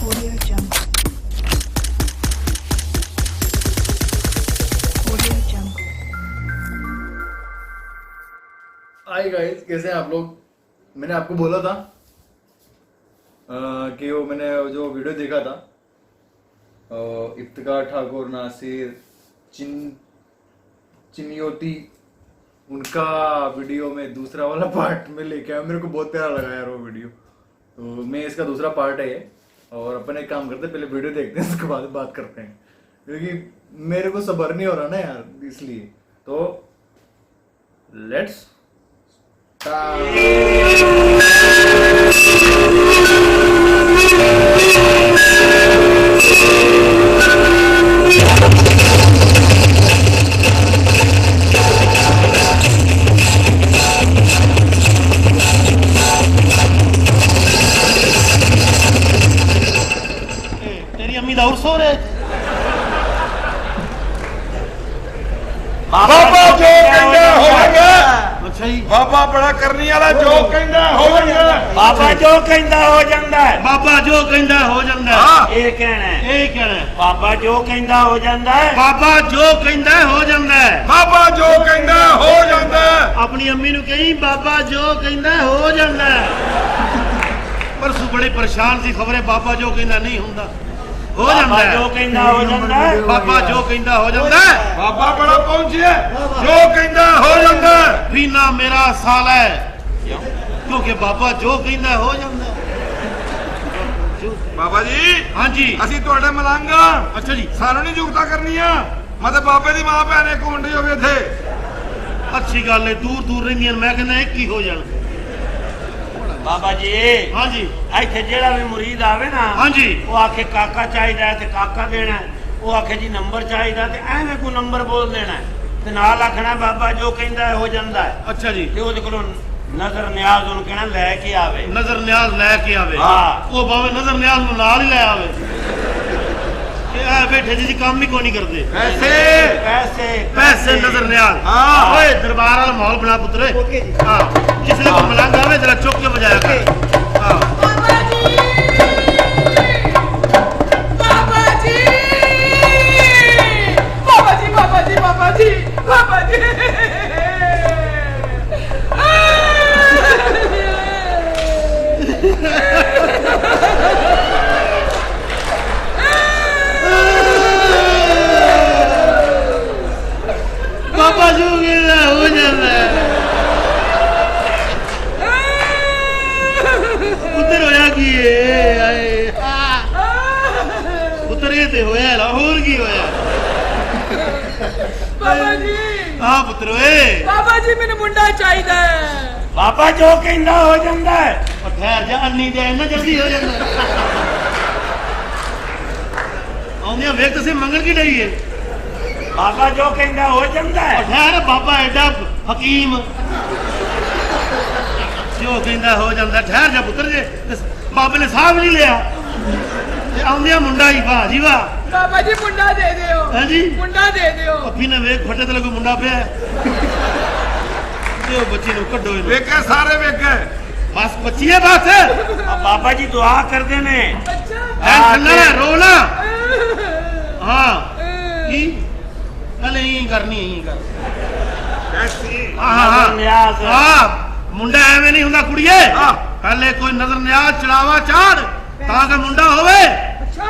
Audio Jungle. Audio Jungle. Hi guys, कैसे हैं आप लोग। मैंने आपको बोला था कि वो मैंने जो वीडियो देखा था इफ्तिकार ठाकुर, नासिर, चिन्योती, उनका वीडियो में दूसरा वाला पार्ट में लेके आया। मेरे को बहुत प्यारा लगा यार वो वीडियो, तो मैं इसका दूसरा पार्ट है ये। और अपन एक काम करते हैं, पहले वीडियो देखते हैं, उसके बाद बात करते हैं, क्योंकि मेरे को सब्र नहीं हो रहा ना यार, इसलिए। तो लेट्स तेरी अम्मी दाऊर सो रहे बाबा जो कहंदा होवेगा। अच्छा जी। बाबा बड़ा करनी वाला, जो कहंदा होवेगा। बाबा जो कहंदा हो जांदा है। बाबा जो कहंदा हो जांदा है। हाँ। ये कहना है, ये कहना है। बाबा जो कहंदा हो जांदा है। बाबा जो कहंदा हो जांदा है। बाबा जो कहंदा हो जांदा है। अपनी अम्मी नु कही बाबा जो कहंदा हो जांदा है। पर सु बड़ी परेशान सी, खबर है बाबा जो कहंदा नहीं हुंदा, हो जांदा बाबा है। जो कहंदा हो जांदा है। बाबा जो कहंदा हो जांदा है। बाबा बड़ा पहुंचे, जो कहंदा हो जांदा है। पीना मेरा साल है, क्योंकि बाबा जो कहंदा हो जांदा है। बाबा जी, हाँ जी। ਅਸੀਂ ਤੁਹਾਡੇ ਮਲਾਂਗਾ। अच्छा जी। ਸਾਨੂੰ ਨਹੀਂ ਜੁਗਤਾ ਕਰਨੀਆਂ। ਮਤਲਬ ਬਾਬੇ ਦੀ ਮਾਂ ਭੈਣ ਇੱਕ ਮੁੰਡੇ ਹੋਵੇ ਇੱਥੇ। अच्छी गल है, दूर दूर रहिंदियां, मैं कहना एक ही हो जान। बाबा जी, हाँ जी। ਇੱਥੇ ਜਿਹੜਾ ਵੀ ਮੁਰੀਦ ਆਵੇ ਨਾ, हाँ जी। ਉਹ ਆਖੇ ਕਾਕਾ ਚਾਹੀਦਾ ਹੈ ਤੇ ਕਾਕਾ ਦੇਣਾ ਹੈ। ਉਹ ਆਖੇ ਜੀ ਨੰਬਰ ਚਾਹੀਦਾ ਤੇ ਐਵੇਂ ਕੋ ਨੰਬਰ ਬੋਲ ਦੇਣਾ ਹੈ ਤੇ ਨਾਲ ਆਖਣਾ ਬਾਬਾ ਜੋ ਕਹਿੰਦਾ ਹੈ ਹੋ ਜਾਂਦਾ ਹੈ। अच्छा जी। ਤੇ ਉਹਦੇ ਕੋਲੋਂ ਨਜ਼ਰ ਨਿਆਜ਼ ਉਹਨੂੰ ਕਹਿਣਾ ਲੈ ਕੇ ਆਵੇ। नजर न्याज लैके आवे। हाँ। वो भावे नजर न्याज नु नाल ही ले आवे। ये आ बैठे जी काम ही को नहीं करते। ਪੈਸੇ पैसे पैसे नजर न्याज। हाँ। ओए दरबार वाला माहौल बना पुत्रे। हां, किसने को मलंग आवे जरा चुप के बजाया कर। हां। बाबा जी, बाबा जी, बाबा जी, बाबा जी, बाबा जी, बाबा जी। बाबा जो कहना हो जाता है। पुत्र होया की आए पुत्र ये ते होया लाहौर की होया। बाबा जी, हां पुत्र ओए। बाबा जी, मैंने मुंडा चाहिए। बाबा जो कहंदा हो जांदा है। और ठहर जा, अन्नी दे ना जल्दी हो जाता। आउंदिया वेख तुसी मंगल की डई है। बाबा जो कहंदा हो जांदा है। और ठहर, बाबा एडा हकीम जो कहंदा हो जांदा। ठहर जा पुत्र जे बाबे ने साहब नहीं लिया ते आउंदिया मुंडा ही वाह जी वाह। बाबा जी, मुंडा दे दियो। हां जी। मुंडा दे दियो। अभी ने वेख फटे ते कोई मुंडा पिया ते बच्ची नु कड्डो इनु। ਵੇਖੇ ਸਾਰੇ ਵੇਖੇ। बस बच्ची है बस। अब बाबा जी दुआ करते ने। अच्छा। टेंशन ना ले, रो ना। हां की पहले यही करनी यही कर। ਪੈਸੇ हाँ न्याज। मुंडा एवं नहीं हुंदा कुड़िए। हाँ। पहले कोई नजर न्याज चढ़ावा चाड़ ताकि मुंडा होवे। अच्छा,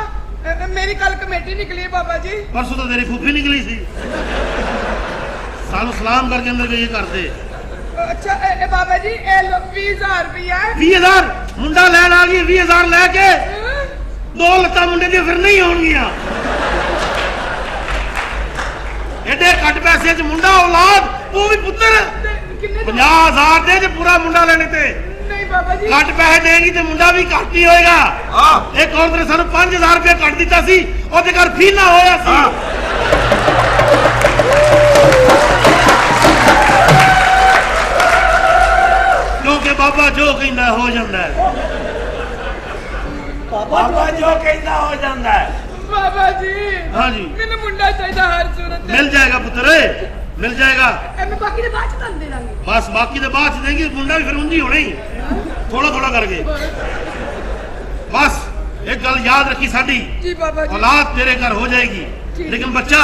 मेरी कल कमेटी निकली है बाबा जी। परसों तो तेरी फूफी निकली सी, सानू सलाम करके अंदर ये कर दे। अच्छा बाबा जी, 20,000 रुपया। 20,000 मुंडा लैन आ गई। 20,000 लैके दो लत्ता मुंडे दी फिर नहीं होणगियां। एडे घट पैसे च मुंडा औलाद, वो भी पुत्र। कितने? 50,000 दे जे पूरा मुंडा लेने ते। नहीं बाबा जी। घट पैसे देगी तो मुंडा भी घट ही होएगा। ਹਾਂ एक और तेरे सानू 5,000 रुपया कट दिता सी, ओदे घर फीना होया सी। क्योंकि बाबा जो कहंदा हो जांदा है। बाबा जो कहंदा हो जांदा है। बाबा जी, हाँ जी। मैंने मुंडा चाहिए हर सूरत में। मिल जाएगा पुत्र, मिल जाएगा। मैं बाकी ने बाद च दे दांगी। बस बाकी तो बाद देंगे, मुंडा भी फिर उंजी होना ही, थोड़ा थोड़ा करके। बस एक गल याद रखी साडी, जी बाबा जी। औलाद तेरे घर हो जाएगी, जी। लेकिन बच्चा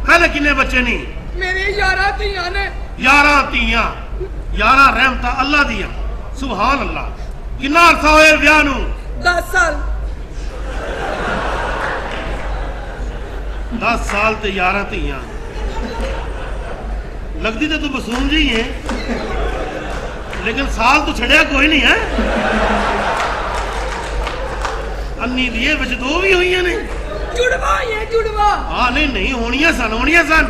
पहले किन्ने बच्चे नहीं? मेरे 11 ਧੀਆਂ ਨੇ। 11 ਧੀਆਂ, 11 ਰਹਿਮਤਾਂ ਅੱਲਾ ਦੀਆਂ। ਸੁਭਾਨ ਅੱਲਾ। ਕਿੰਨਾ ਅਰਸਾ ਹੋਇਆ ਵਿਆਹ ਨੂੰ? 10 ਸਾਲ। 10 ਸਾਲ ਤੇ 11 ਧੀਆਂ। लगती तो तू मासूम जी है, लेकिन साल तो छड़िया कोई नहीं है। अन्नी दिए विच 2 भी हुई ने। जुड़वा ये जुड़वा। हाँ नहीं होनिया सन।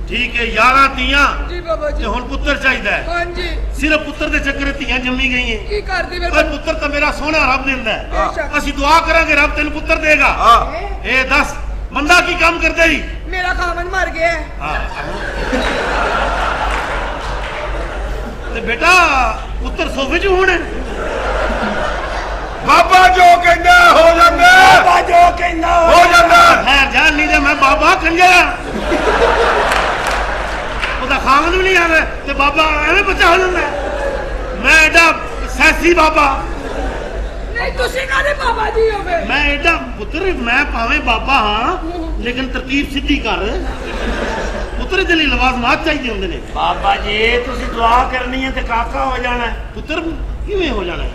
ठीक है 11 ਧੀਆਂ जी बाबा जी। ते हुण पुत्र चाहिदा है। हाँ जी। सिर्फ पुत्र दे चक्कर ਧੀਆਂ जम्मी गई हैं। की करदी फिर? ओए पुत्र तो मेरा सोना रब दिंदा है। बेशक। असि दुआ करांगे रब तेन पुत्र देगा। ए दस बंदा की काम करदे ही? मेरा खामन मर गया है। ते बेटा पुत्र सोफे च होने। ਬਾਬਾ ਜੋ ਕਹਿੰਦਾ ਹੋ ਜਾਂਦਾ ਬਾਬਾ ਜੋ ਕਹਿੰਦਾ ਹੋ ਜਾਂਦਾ खैर जान नहीं दे मैं बाबा कंजरा ਉਹਦਾ ਖਾਮਦ ਵੀ ਨਹੀਂ ਆਵੇ ਤੇ ਬਾਬਾ ਐਵੇਂ ਬੱਚਾ ਹੋ ਜਾਂਦਾ ਮੈਂ ਐਡਾ ਸੈਸੀ ਬਾਬਾ नहीं तुसी कादे बाबा जी हो फिर? ਮੈਂ ਐਡਾ ਪੁੱਤਰ ਮੈਂ ਭਾਵੇਂ ਬਾਬਾ ਹਾਂ ਲੇਕਿਨ ਤਰਤੀਬ ਸਿੱਧੀ ਕਰ ਪੁੱਤਰ ਦੇ ਲਈ ਲਵਾਜ਼ਮਾਤ ਚਾਹੀਦੇ ਹੁੰਦੇ ਨੇ ਬਾਬਾ ਜੀ ਤੁਸੀਂ ਦੁਆ ਕਰਨੀ ਹੈ ਤੇ ਕਾਕਾ ਹੋ ਜਾਣਾ ਹੈ। ਪੁੱਤਰ ਕਿਵੇਂ ਹੋ ਜਾਣਾ ਹੈ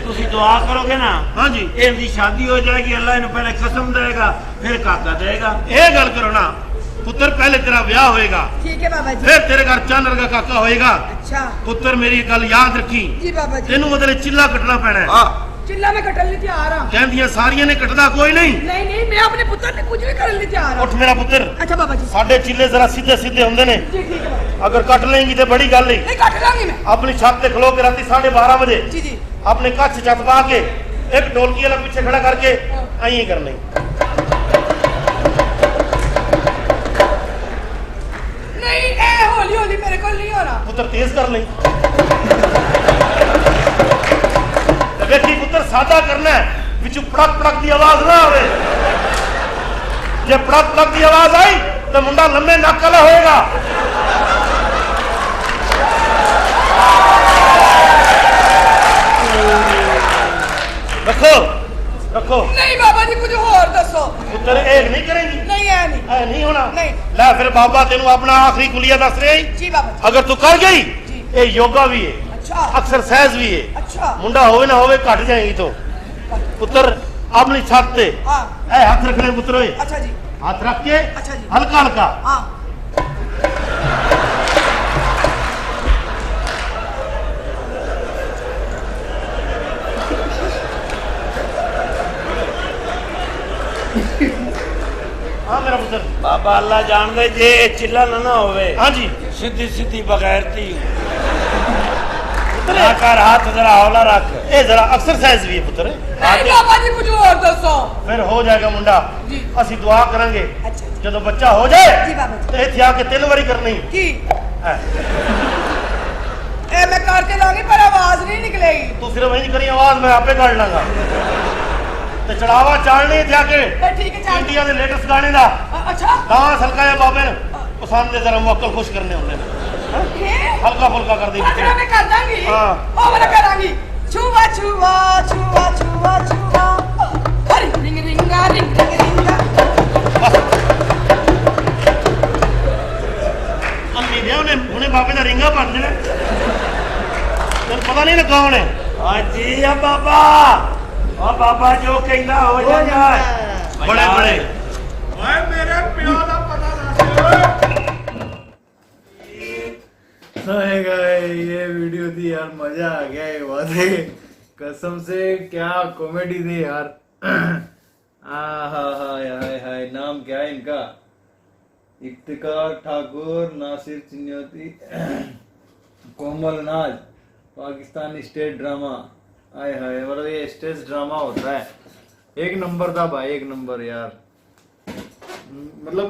ਤੁਸੀਂ ਦੁਆ ਕਰੋਗੇ ਨਾ ਹਾਂਜੀ ਇਹਦੀ ਸ਼ਾਦੀ ਹੋ ਜਾਏਗੀ ਅੱਲਾ ਇਹਨੂੰ ਪਹਿਲੇ ਕਸਮ ਦੇਗਾ ਫਿਰ ਕਾਕਾ ਦੇਗਾ। ਇਹ ਗੱਲ ਕਰੋ ਨਾ ਪੁੱਤਰ ਪਹਿਲੇ ਤੇਰਾ ਵਿਆਹ ਹੋਏਗਾ ठीक है बाबा जी। ਫਿਰ ਤੇਰੇ ਘਰ ਚੰਨ ਵਰਗਾ ਕਾਕਾ ਹੋਏਗਾ। अच्छा ਪੁੱਤਰ ਮੇਰੀ ਗੱਲ ਯਾਦ ਰੱਖੀ जी बाबा जी। ਤੈਨੂੰ ਉਹਦੇ ਲਈ ਚਿੱਲਾ ਕੱਟਣਾ ਪੈਣਾ ਹੈ। ਹਾਂ चिल्ला में कटल नहीं तैयार हाँ। ਕਹਿੰਦੀਆਂ ਸਾਰੀਆਂ ਨੇ ਕੱਟਦਾ ਕੋਈ ਨਹੀਂ नहीं मैं अपने पुत्र ने कुछ भी करने नहीं तैयार ਉੱਠ ਮੇਰਾ ਪੁੱਤਰ अच्छा बाबा जी। ਸਾਡੇ ਚਿੱਲੇ ਜ਼ਰਾ ਸਿੱਧੇ ਸਿੱਧੇ ਹੁੰਦੇ ਨੇ जी ठीक है बाबा। ਅਗਰ ਕੱਟ ਲੇਂਗੀ ਤੇ ਬੜੀ ਗੱਲ ਨਹੀਂ नहीं कट लांगी मैं। ਆਪਣੀ ਛੱਤ ਤੇ ਖਲੋ ਕੇ ਰਾਤੀ 12:30 ਵਜੇ जी जी। ਆਪਣੇ ਕੱਛ ਛੱਤ ਪਾ ਕੇ ਇੱਕ ਢੋਲਕੀ ਵਾਲਾ ਪਿੱਛੇ ਖੜਾ ਕਰਕੇ ਐਂ ਹੀ ਕਰਨਾ नहीं ए होली होली मेरे को नहीं होना। ਪੁੱਤਰ ਤੇਜ਼ ਕਰ ਲਈ ਤੇ ਵੇਖੀ ਪੁੱਤਰ ਸਾਦਾ ਕਰਨਾ ਹੈ ਵਿੱਚੋਂ ਪੜਕ ਪੜਕ ਦੀ ਆਵਾਜ਼ ਨਾ ਆਵੇ ਜੇ ਪੜਕ ਪੜਕ ਦੀ ਆਵਾਜ਼ ਆਈ ਤਾਂ ਮੁੰਡਾ ਲੰਮੇ ਨੱਕ ਵਾਲਾ ਹੋਏਗਾ रखो रखो नहीं बाबा जी कुछ और दसो। पुत्र एक नहीं करेंगी नहीं है नहीं। ऐ नहीं होना नहीं। ला फिर बाबा तेनू अपना आखिरी कुलिया दस रहे जी बाबा जी। अगर तू कर गई जी। ये योगा भी है अच्छा एक्सरसाइज भी है अच्छा। मुंडा होवे ना होवे घट जाएगी तो पुत्र अपनी छत पे हाँ ऐ हाथ रखने पुत्र ओए अच्छा जी। हाथ रख के अच्छा जी। हल्का हल्का हाँ हाँ मेरा पुत्र ਬਾਬਾ ਅੱਲਾ ਜਾਣਦਾ ਜੇ ਇਹ ਚਿੱਲਾ ਨਾ ਹੋਵੇ हाँ जी ਸਿੱਧੀ ਸਿੱਧੀ ਬਗੈਰਤੀ ਨਾ ਕਰ ਹੱਥ ਜਰਾ ਹੌਲਾ ਰੱਖ ये जरा एक्सरसाइज भी है पुत्र नहीं बाबा जी कुछ और दसो। फिर हो जाएगा मुंडा जी। असि दुआ करांगे अच्छा जी। ਜਦੋਂ ਬੱਚਾ ਹੋ ਜਾਏ जी बाबा जी। ਤੇ ਇੱਥੇ ਆ ਕੇ 3 ਵਾਰੀ ਕਰਨੀ की ਹੈ ए मैं करके लाऊंगी पर आवाज नहीं निकलेगी। तू सिर्फ वही करी आवाज मैं आपे काट लांगा ਤੇ ਚੜਾਵਾ ਚਾਲਣੀ ਇੱਥੇ ਆ ਕੇ ए, ठीक है चल। ਇੰਡੀਆ ਦੇ ਲੇਟੈਸਟ ਗਾਣੇ ਦਾ अच्छा ਡਾਂਸ ਹਲਕਾ ਜਿਹਾ ਬਾਬੇ ਨੇ ਪਸੰਦ ਦੇ ਜ਼ਰਾ ਮੁਅੱਕਲ ਖੁਸ਼ ਕਰਨੇ ਹੁੰਦੇ ਨੇ ये ਹਲਕਾ ਫੁਲਕਾ ਕਰਦੀ पकड़ा मैं कर दूंगी। हाँ। ओ मैं करांगी। छुआ छुआ छुआ छुआ छुआ हरी रिंग रिंगा रिंग रिंग रिंगा। ਅੰਮੀ ਦੇ ਉਹਨੇ ਬਾਬੇ ਦਾ ਰਿੰਗਾ ਭਰ ਦੇਣਾ ਤੈਨੂੰ ਪਤਾ ਨਹੀਂ ਨਾ ਕੌਣ ਹੈ ਹਾਂਜੀ ਆ ਬਾਬਾ ਉਹ ਬਾਬਾ ਜੋ ਕਹਿੰਦਾ ਹੋ ਜਾਂਦਾ ਹੈ। ਬੜੇ ਬੜੇ ਓਏ ਮੇਰੇ ਪਿਓ ਦਾ ਪਤਾ ਦੱਸ आएगा ये वीडियो थी यार मजा आ गया ये बात है कसम से क्या कॉमेडी थी यार हाय हाय नाम क्या है इनका इफ्तिकार ठाकुर नासिर चिन्योती कोमल नाज पाकिस्तानी स्टेट ड्रामा आय हाय मतलब ये स्टेज ड्रामा होता है एक नंबर था भाई एक नंबर यार मतलब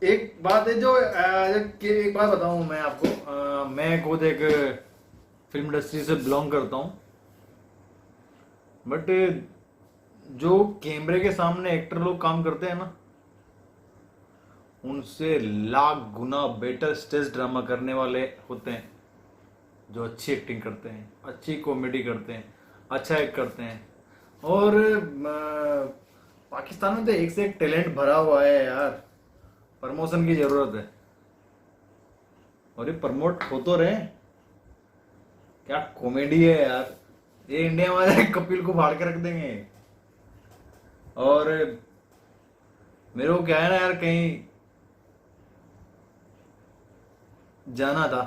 एक बात है जो एक बात बताऊं मैं आपको मैं खुद एक फिल्म इंडस्ट्री से बिलोंग करता हूं बट जो कैमरे के सामने एक्टर लोग काम करते हैं ना उनसे लाख गुना बेटर स्टेज ड्रामा करने वाले होते हैं जो अच्छी एक्टिंग करते हैं अच्छी कॉमेडी करते हैं अच्छा एक करते हैं। और पाकिस्तान में तो एक से एक टैलेंट भरा हुआ है यार, प्रमोशन की जरूरत है। और ये प्रमोट हो तो रहे, क्या कॉमेडी है यार। ये इंडिया वाले कपिल को फाड़ के रख देंगे। और मेरे को क्या है ना यार, कहीं जाना था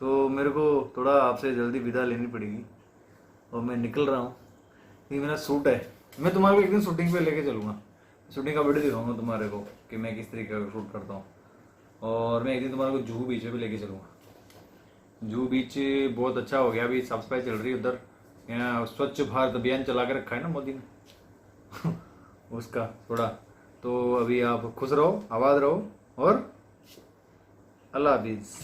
तो मेरे को थोड़ा आपसे जल्दी विदा लेनी पड़ेगी और मैं निकल रहा हूँ। ये मेरा सूट है, मैं तुम्हारे को एक दिन शूटिंग पे लेके चलूँगा। शूटिंग का वीडियो दिखाऊंगा तुम्हारे को कि मैं किस तरीके का शूट करता हूँ। और मैं एक दिन तुम्हारे को जुहू बीच पे भी लेके चलूँगा। जुहू बीच बहुत अच्छा हो गया, अभी साफ सफाई चल रही है उधर। यहाँ स्वच्छ भारत अभियान चला के रखा है ना मोदी ने उसका थोड़ा। तो अभी आप खुश रहो, आबाद रहो और अल्लाह हाफिज़।